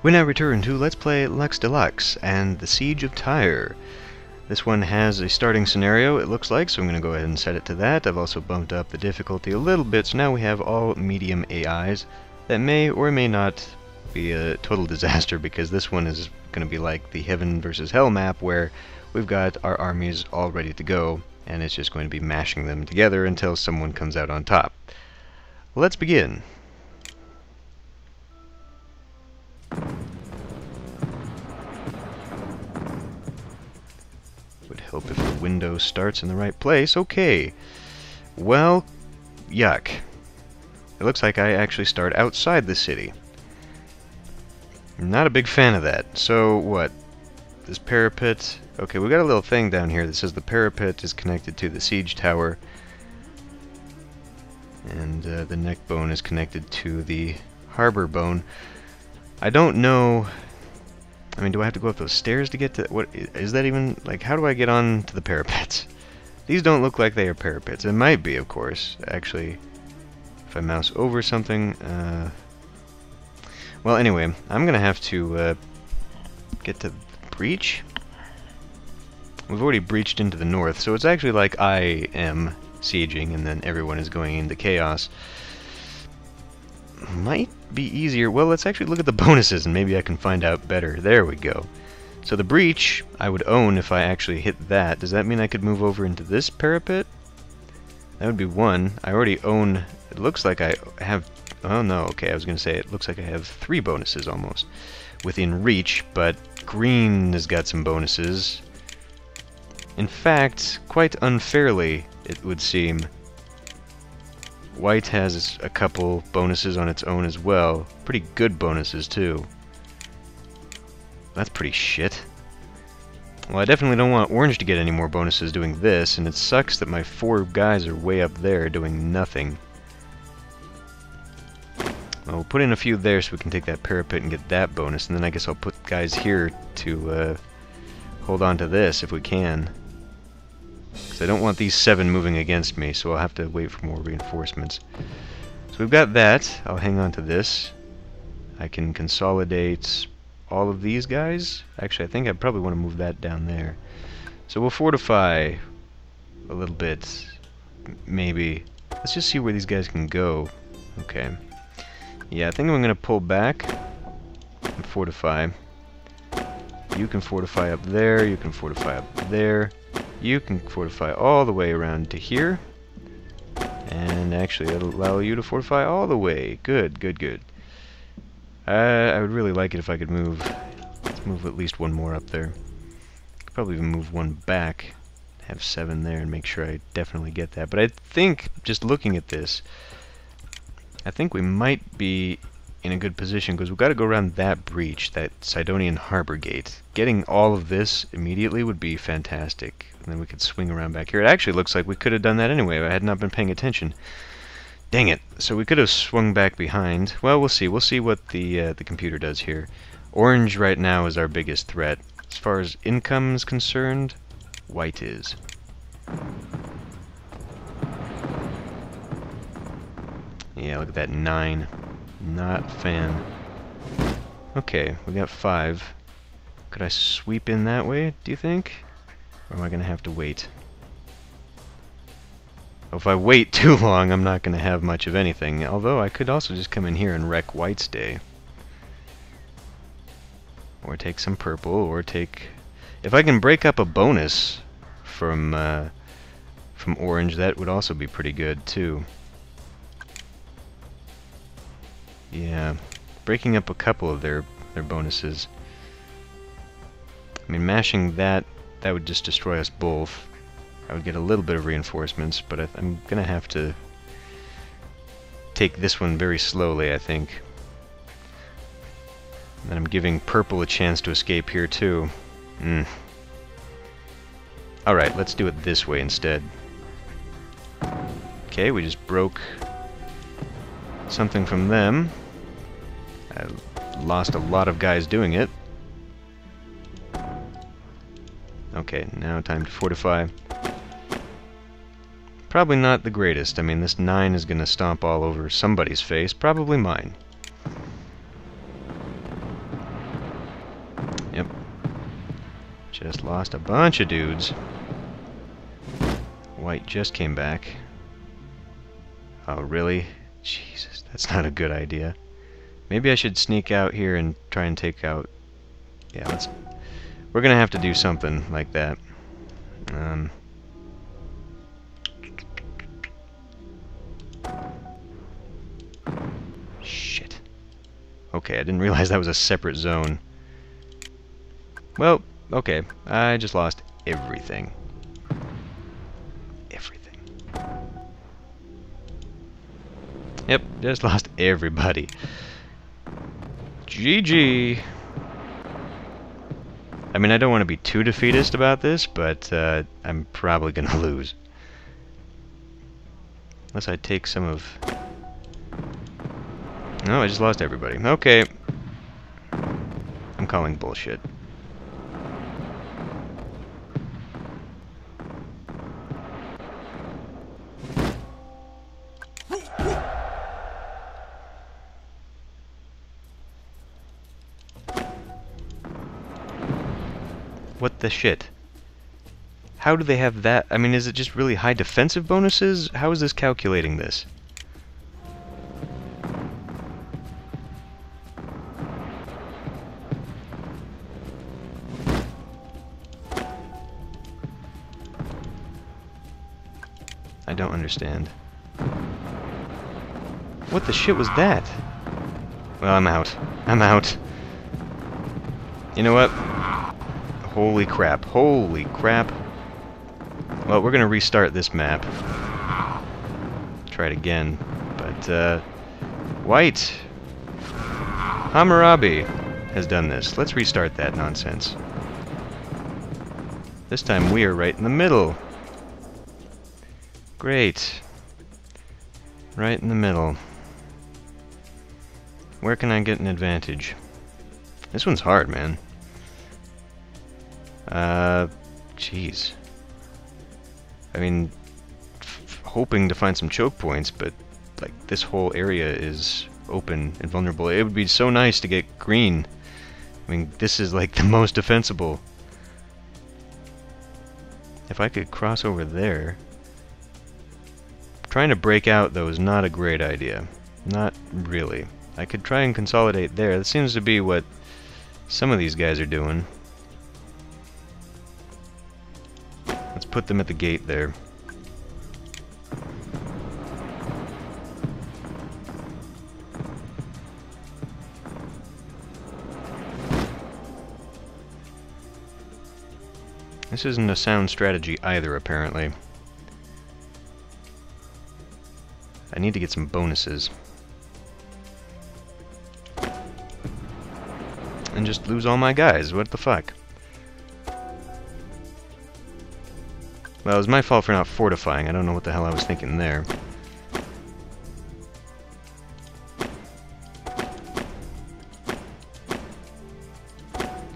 We now return to Let's Play Lux Delux and the Siege of Tyre. This one has a starting scenario, it looks like, so I'm going to go ahead and set it to that. I've also bumped up the difficulty a little bit, so now we have all medium AIs that may or may not be a total disaster, because this one is going to be like the Heaven versus Hell map, where we've got our armies all ready to go, and it's just going to be mashing them together until someone comes out on top. Let's begin. Would help if the window starts in the right place. Okay. Well, yuck. It looks like I actually start outside the city. Not a big fan of that. So, what? This parapet... Okay, we got a little thing down here that says the parapet is connected to the siege tower. And the neck bone is connected to the harbor bone. I don't know... I mean, do I have to go up those stairs to get to... What is that even... Like, how do I get on to the parapets? These don't look like they are parapets. It might be, of course. Actually, if I mouse over something... Well, anyway, I'm going to have to get to breach. We've already breached into the north, so it's actually like I am sieging, and then everyone is going into chaos. Might be easier. Well, let's actually look at the bonuses, and maybe I can find out better. There we go. So the breach I would own if I actually hit that. Does that mean I could move over into this parapet? That would be one. I already own... It looks like I have... Oh no, okay, I was going to say it looks like I have 3 bonuses almost within reach, but green has got some bonuses. In fact, quite unfairly, it would seem, white has a couple bonuses on its own as well. Pretty good bonuses, too. That's pretty shit. Well, I definitely don't want orange to get any more bonuses doing this, and it sucks that my 4 guys are way up there doing nothing. Well, we'll put in a few there so we can take that parapet and get that bonus, and then I guess I'll put guys here to hold on to this if we can. Because I don't want these 7 moving against me, so I'll have to wait for more reinforcements. So we've got that. I'll hang on to this. I can consolidate all of these guys. Actually, I think I probably want to move that down there. So we'll fortify a little bit, maybe. Let's just see where these guys can go. Okay. Yeah, I think I'm going to pull back and fortify. You can fortify up there, you can fortify up there. You can fortify all the way around to here. And actually, it'll allow you to fortify all the way. Good, good, good. I would really like it if I could move... Let's move at least 1 more up there. Could probably even move 1 back. Have 7 there and make sure I definitely get that. But I think, just looking at this, I think we might be in a good position, because we've got to go around that breach, that Sidonian harbor gate. Getting all of this immediately would be fantastic. And then we could swing around back here. It actually looks like we could have done that anyway if I had not been paying attention. Dang it. So we could have swung back behind. Well, we'll see. We'll see what the computer does here. Orange right now is our biggest threat. As far as income is concerned, white is. Yeah, look at that 9. Not a fan. Okay, we got 5. Could I sweep in that way, do you think? Or am I going to have to wait? If I wait too long, I'm not going to have much of anything. Although, I could also just come in here and wreck white's day. Or take some purple, or take... If I can break up a bonus from orange, that would also be pretty good, too. Yeah, breaking up a couple of their bonuses. I mean, mashing that would just destroy us both. I would get a little bit of reinforcements, but I'm gonna have to take this one very slowly, I think. And I'm giving purple a chance to escape here, too. Alright, let's do it this way instead. Okay, we just broke something from them. I lost a lot of guys doing it. Okay, now time to fortify. Probably not the greatest. I mean, this 9 is going to stomp all over somebody's face, probably mine. Just lost a bunch of dudes. White just came back. Oh, really? Jesus, that's not a good idea. Maybe I should sneak out here and try and take out... Yeah, we're gonna have to do something like that. Shit. Okay, I didn't realize that was a separate zone. Well, okay. I just lost everything. Everything. Yep, just lost everybody. GG. I mean, I don't want to be too defeatist about this, but I'm probably going to lose. Unless I take some of... No, I just lost everybody. Okay. I'm calling bullshit. What the shit? How do they have that? I mean, is it just really high defensive bonuses? How is this calculating this? I don't understand. What the shit was that? Well, I'm out. I'm out. You know what? Holy crap. Holy crap. Well, we're going to restart this map. Try it again. But, White! Hammurabi has done this. Let's restart that nonsense. This time we are right in the middle. Great. Right in the middle. Where can I get an advantage? This one's hard, man. Jeez. I mean, hoping to find some choke points, but, like, this whole area is open and vulnerable. It would be so nice to get green. I mean, this is, like, the most defensible. If I could cross over there... Trying to break out, though, is not a great idea. Not really. I could try and consolidate there. That seems to be what some of these guys are doing. Let's put them at the gate there. This isn't a sound strategy either, apparently. I need to get some bonuses. And just lose all my guys. What the fuck? Well, it was my fault for not fortifying. I don't know what the hell I was thinking there.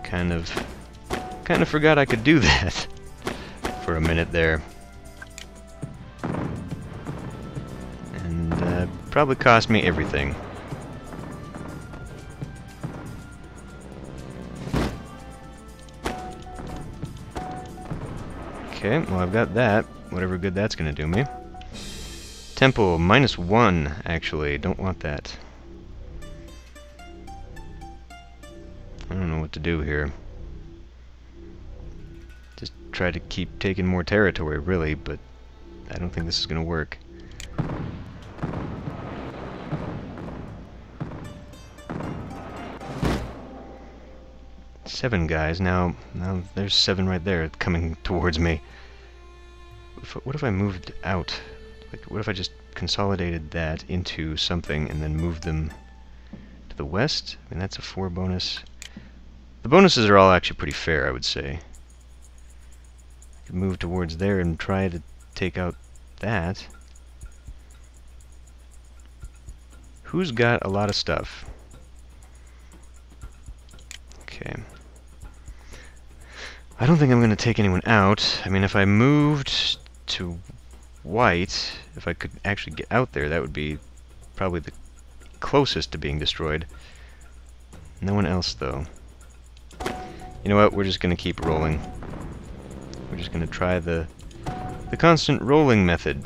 Kind of forgot I could do that for a minute there. And probably cost me everything. Okay, well I've got that. Whatever good that's gonna do me. Temple, -1, actually. Don't want that. I don't know what to do here. Just try to keep taking more territory, really, but I don't think this is gonna work. Seven guys. Now there's 7 right there coming towards me. What if I moved out? Like, what if I just consolidated that into something and then moved them to the west? I mean, that's a 4 bonus. The bonuses are all actually pretty fair, I would say. I could move towards there and try to take out that. Who's got a lot of stuff? Okay. I don't think I'm going to take anyone out. I mean, if I moved to white, if I could actually get out there, that would be probably the closest to being destroyed. No one else, though. You know what? We're just going to keep rolling. We're just going to try the constant rolling method,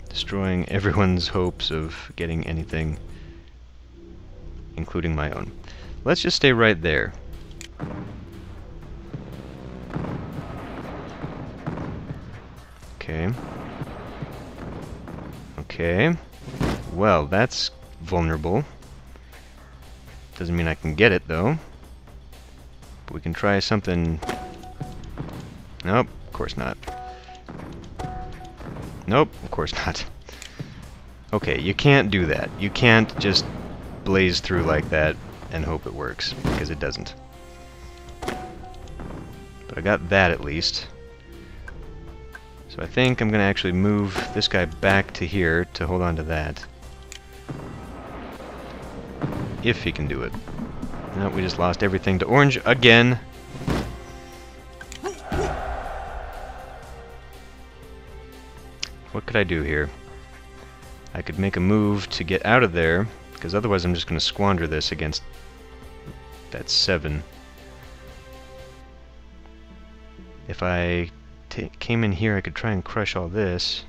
destroying everyone's hopes of getting anything, including my own. Let's just stay right there. Okay. Okay. Well, that's vulnerable. Doesn't mean I can get it, though. But we can try something... Nope, of course not. Nope, of course not. Okay, you can't do that. You can't just blaze through like that and hope it works, because it doesn't. But I got that at least. So I think I'm going to actually move this guy back to here to hold on to that. If he can do it. No, we just lost everything to orange again. What could I do here? I could make a move to get out of there, because otherwise I'm just going to squander this against that 7. If I came in here, I could try and crush all this.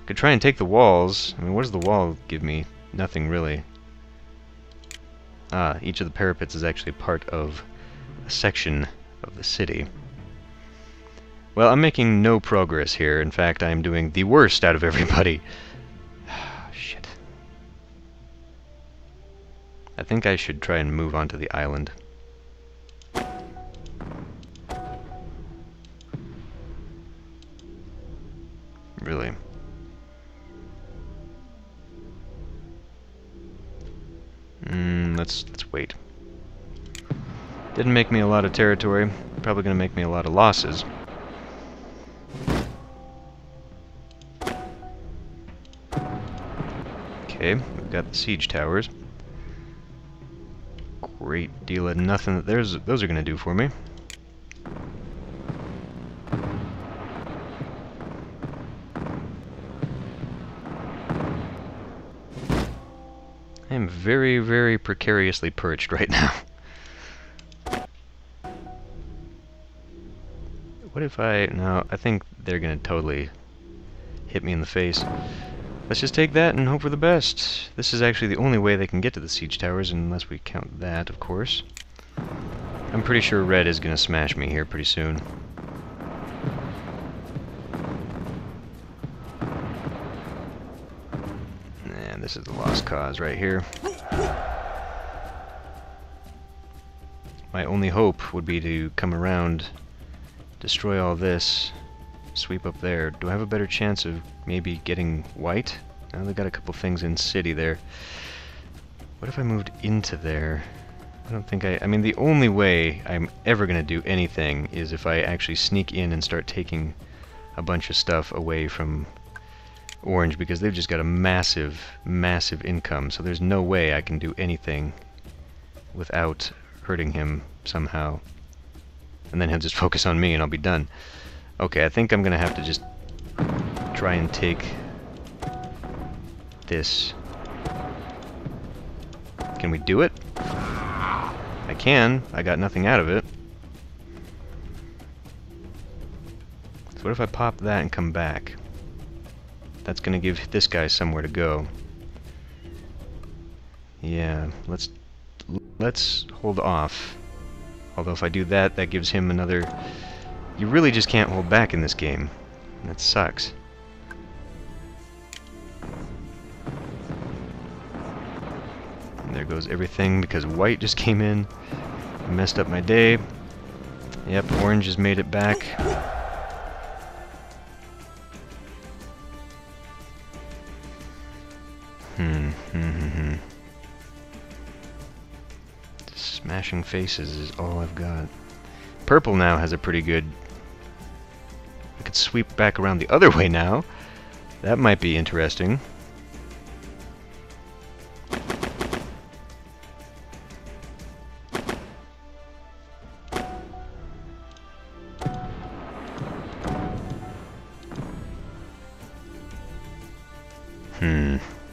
Could try and take the walls. I mean, what does the wall give me? Nothing, really. Ah, each of the parapets is actually part of a section of the city. Well, I'm making no progress here. In fact, I'm doing the worst out of everybody. Shit. I think I should try and move on to the island. Really. Let's wait. Didn't make me a lot of territory. Probably gonna make me a lot of losses. Okay, we've got the siege towers. Great deal of nothing that those are gonna do for me. I am very, very precariously perched right now. What if no, I think they're gonna totally hit me in the face. Let's just take that and hope for the best. This is actually the only way they can get to the siege towers, unless we count that, of course. I'm pretty sure red is gonna smash me here pretty soon. And this is the lost cause right here. My only hope would be to come around, destroy all this, sweep up there. Do I have a better chance of maybe getting white? Now they got a couple things in city there. What if I moved into there? I don't think I mean, the only way I'm ever gonna do anything is if I actually sneak in and start taking a bunch of stuff away from orange, because they've just got a massive, massive income, so there's no way I can do anything without hurting him somehow. And then he'll just focus on me and I'll be done. Okay, I think I'm gonna have to just try and take this. Can we do it? I can. I got nothing out of it. So what if I pop that and come back? That's gonna give this guy somewhere to go. Yeah, let's hold off. Although if I do that, that gives him another... You really just can't hold back in this game. That sucks. And there goes everything because white just came in, messed up my day. Yep, orange has made it back. Smashing faces is all I've got. Purple now has a pretty good... I could sweep back around the other way now. That might be interesting.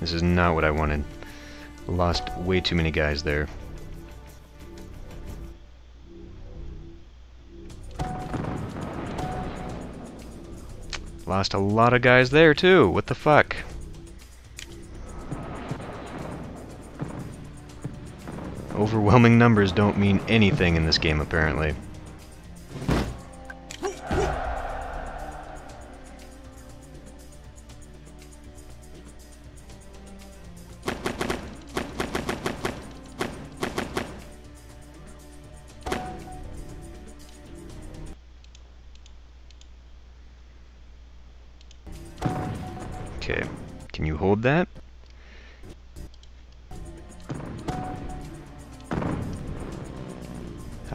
This is not what I wanted. Lost way too many guys there. Lost a lot of guys there, too. What the fuck? Overwhelming numbers don't mean anything in this game, apparently. Okay, can you hold that?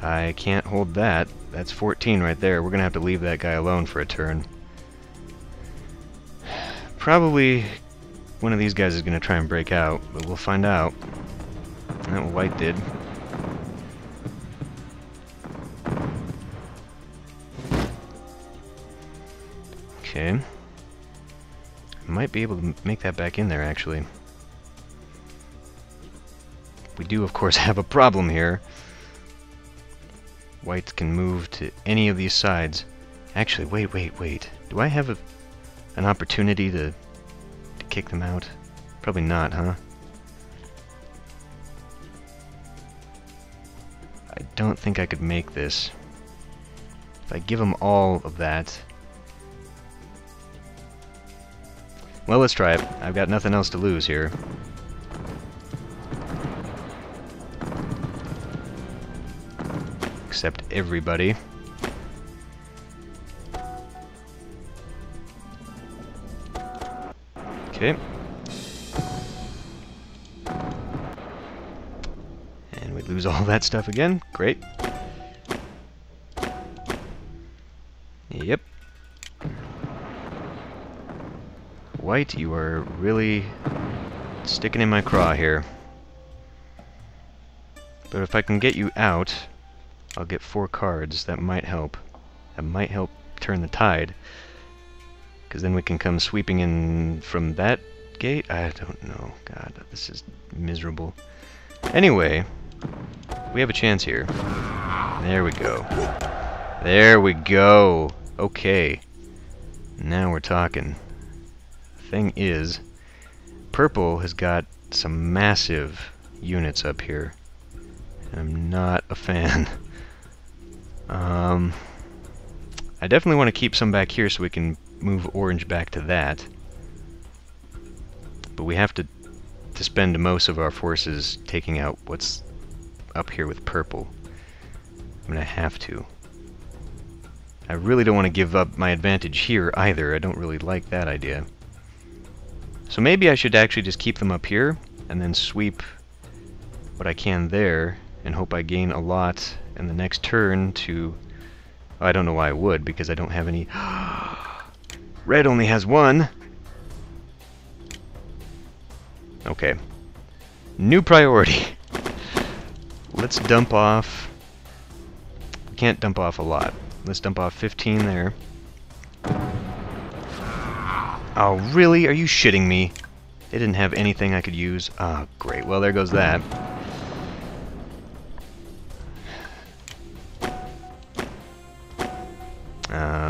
I can't hold that. That's 14 right there. We're gonna have to leave that guy alone for a turn. Probably one of these guys is gonna try and break out, but we'll find out. That white did. Okay. Might be able to make that back in there, actually. We do, of course, have a problem here. Whites can move to any of these sides. Actually, wait. Do I have an opportunity to kick them out? Probably not, huh? I don't think I could make this. If I give them all of that... Well, let's try it. I've got nothing else to lose here. Except everybody. Okay. And we lose all that stuff again. Great. Yep. White, you are really sticking in my craw here. But if I can get you out, I'll get 4 cards. That might help. That might help turn the tide. Because then we can come sweeping in from that gate? I don't know. God, this is miserable. Anyway, we have a chance here. There we go. There we go. Okay. Now we're talking. Thing is, purple has got some massive units up here. I'm not a fan. I definitely want to keep some back here so we can move orange back to that. But we have to spend most of our forces taking out what's up here with purple. I'm gonna have to. I really don't want to give up my advantage here either. I don't really like that idea. So maybe I should actually just keep them up here and then sweep what I can there and hope I gain a lot in the next turn to... I don't know why I would, because I don't have any... Red only has 1! Okay. New priority. Let's dump off... We can't dump off a lot. Let's dump off 15 there. Oh, really? Are you shitting me? They didn't have anything I could use. Oh, great. Well, there goes that.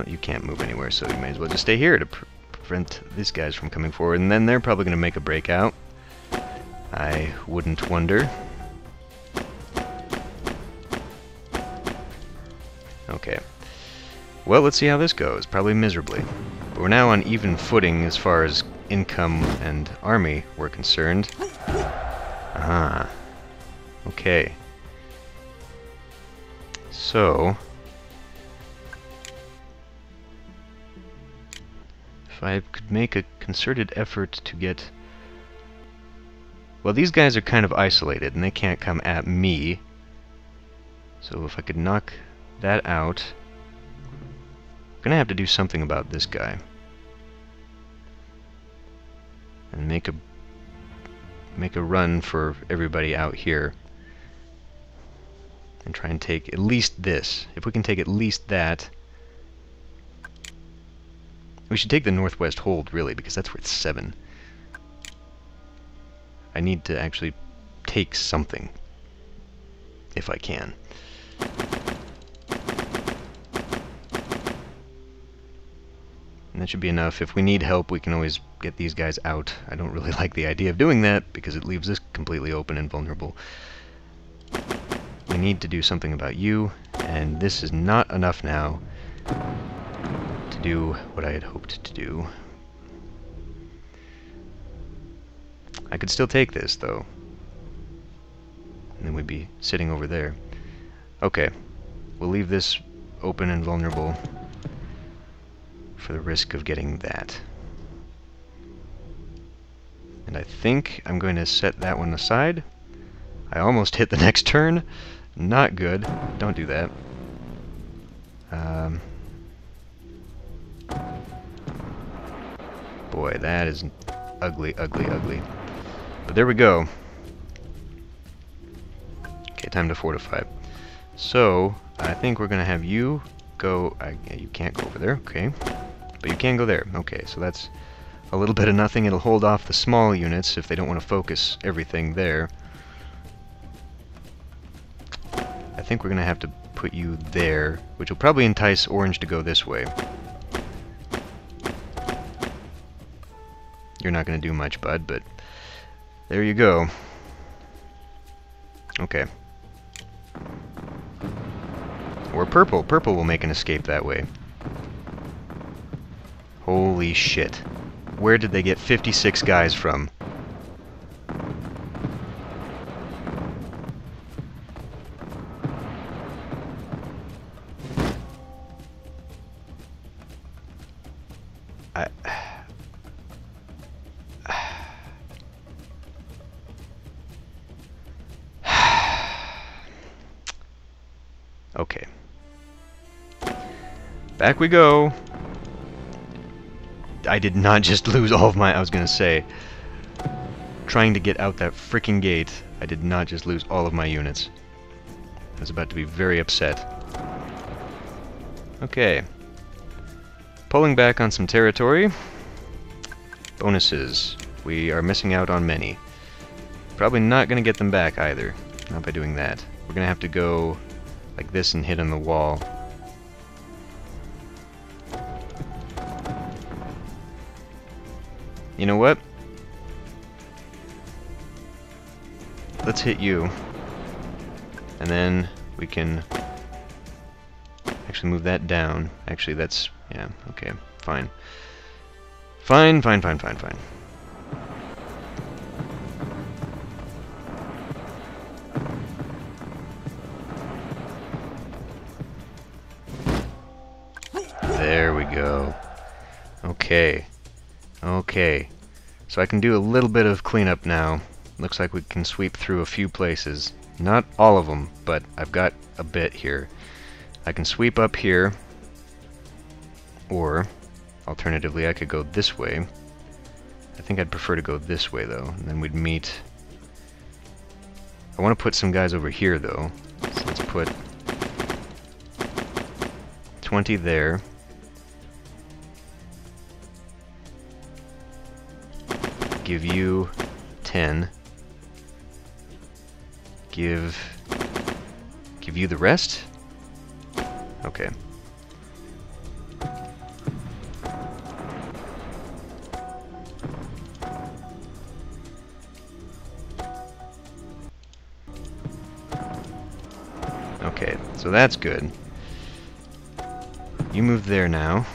You can't move anywhere, so you may as well just stay here to prevent these guys from coming forward. And then they're probably going to make a breakout. I wouldn't wonder. Okay. Well, let's see how this goes. Probably miserably. But we're now on even footing as far as income and army were concerned. Ah. Okay. So... if I could make a concerted effort to get... Well, these guys are kind of isolated, and they can't come at me. So if I could knock that out... I'm gonna have to do something about this guy. And make a run for everybody out here. And try and take at least this. If we can take at least that... We should take the northwest hold, really, because that's worth 7. I need to actually take something. If I can. And that should be enough. If we need help, we can always get these guys out. I don't really like the idea of doing that, because it leaves this completely open and vulnerable. We need to do something about you, and this is not enough now to do what I had hoped to do. I could still take this, though. And then we'd be sitting over there. Okay. We'll leave this open and vulnerable for the risk of getting that. And I think I'm going to set that one aside. I almost hit the next turn. Not good. Don't do that. Boy, that is ugly, ugly, ugly. But there we go. Okay, time to fortify. So, I think we're going to have you go... yeah, you can't go over there, okay. But you can go there. Okay, so that's a little bit of nothing. It'll hold off the small units if they don't want to focus everything there. I think we're going to have to put you there, which will probably entice Orange to go this way. You're not going to do much, bud, but there you go. Okay. Or purple. Purple will make an escape that way. Holy shit. Where did they get 56 guys from? Okay. Back we go. I did not just lose all of my... I was gonna say, trying to get out that freaking gate, I did not just lose all of my units. I was about to be very upset. Okay. Pulling back on some territory. Bonuses. We are missing out on many. Probably not gonna get them back either. Not by doing that. We're gonna have to go like this and hit on the wall. You know what? Let's hit you. And then we can actually move that down. Actually, that's... yeah, okay, fine. Fine, fine, fine, fine, fine. There we go. Okay. Okay. So I can do a little bit of cleanup now. Looks like we can sweep through a few places. Not all of them, but I've got a bit here. I can sweep up here, or alternatively I could go this way. I think I'd prefer to go this way though, and then we'd meet... I want to put some guys over here though, so let's put 20 there. Give you 10. Give you the rest? Okay. Okay, so that's good. You move there now.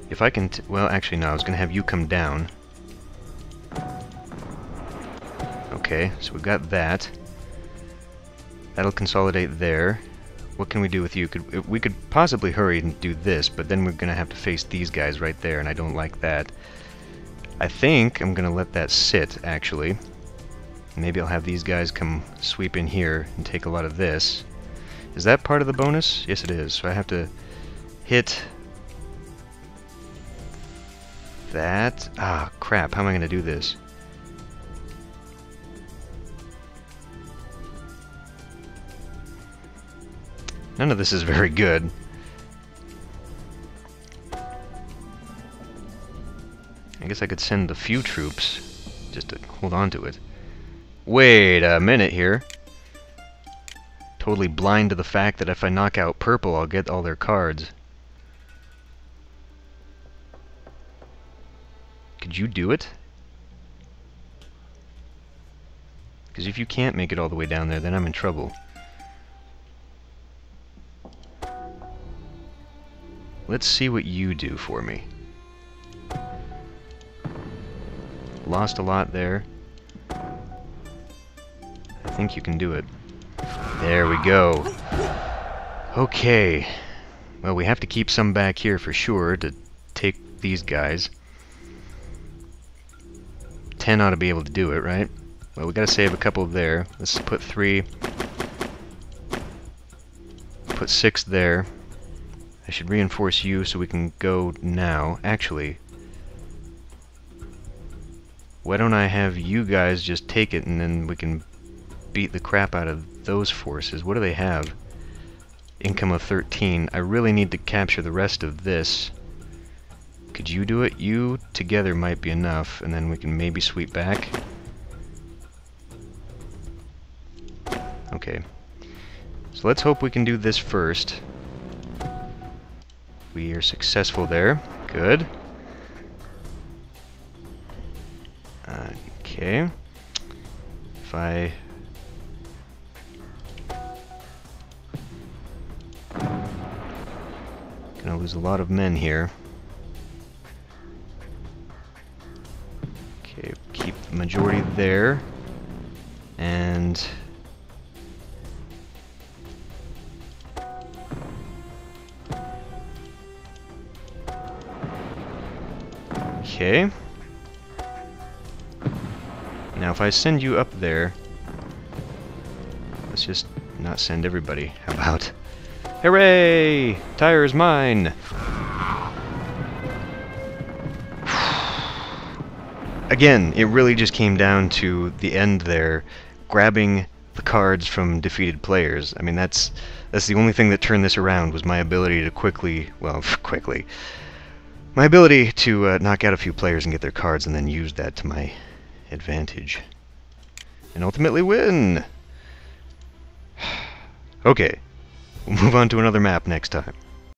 If I can... well, actually, no, I was going to have you come down. Okay, so we've got that. That'll consolidate there. What can we do with you? We could possibly hurry and do this, but then we're going to have to face these guys right there, and I don't like that. I think I'm going to let that sit, actually. Maybe I'll have these guys come sweep in here and take a lot of this. Is that part of the bonus? Yes, it is. So I have to hit... that. Ah, crap. How am I going to do this? None of this is very good. I guess I could send a few troops just to hold on to it. Wait a minute here. totally blind to the fact that if I knock out purple, I'll get all their cards. Could you do it? Because if you can't make it all the way down there, then I'm in trouble. Let's see what you do for me. Lost a lot there. I think you can do it. There we go. Okay. Well, we have to keep some back here for sure to take these guys. 10 ought to be able to do it, right? Well, we gotta save a couple there. Let's put 3. Put 6 there. I should reinforce you so we can go now. Actually, why don't I have you guys just take it and then we can beat the crap out of those forces. What do they have? Income of 13. I really need to capture the rest of this. Could you do it? You together might be enough, and then we can maybe sweep back. Okay. So let's hope we can do this first. We are successful there. Good. Okay. If I... Gonna lose a lot of men here. Okay, keep the majority there. And... Okay. Now if I send you up there, let's just not send everybody. How about? Hooray! Tyre is mine! Again, it really just came down to the end there, grabbing the cards from defeated players. I mean, that's the only thing that turned this around, was my ability to quickly, my ability to knock out a few players and get their cards and then use that to my advantage. And ultimately win! Okay, we'll move on to another map next time.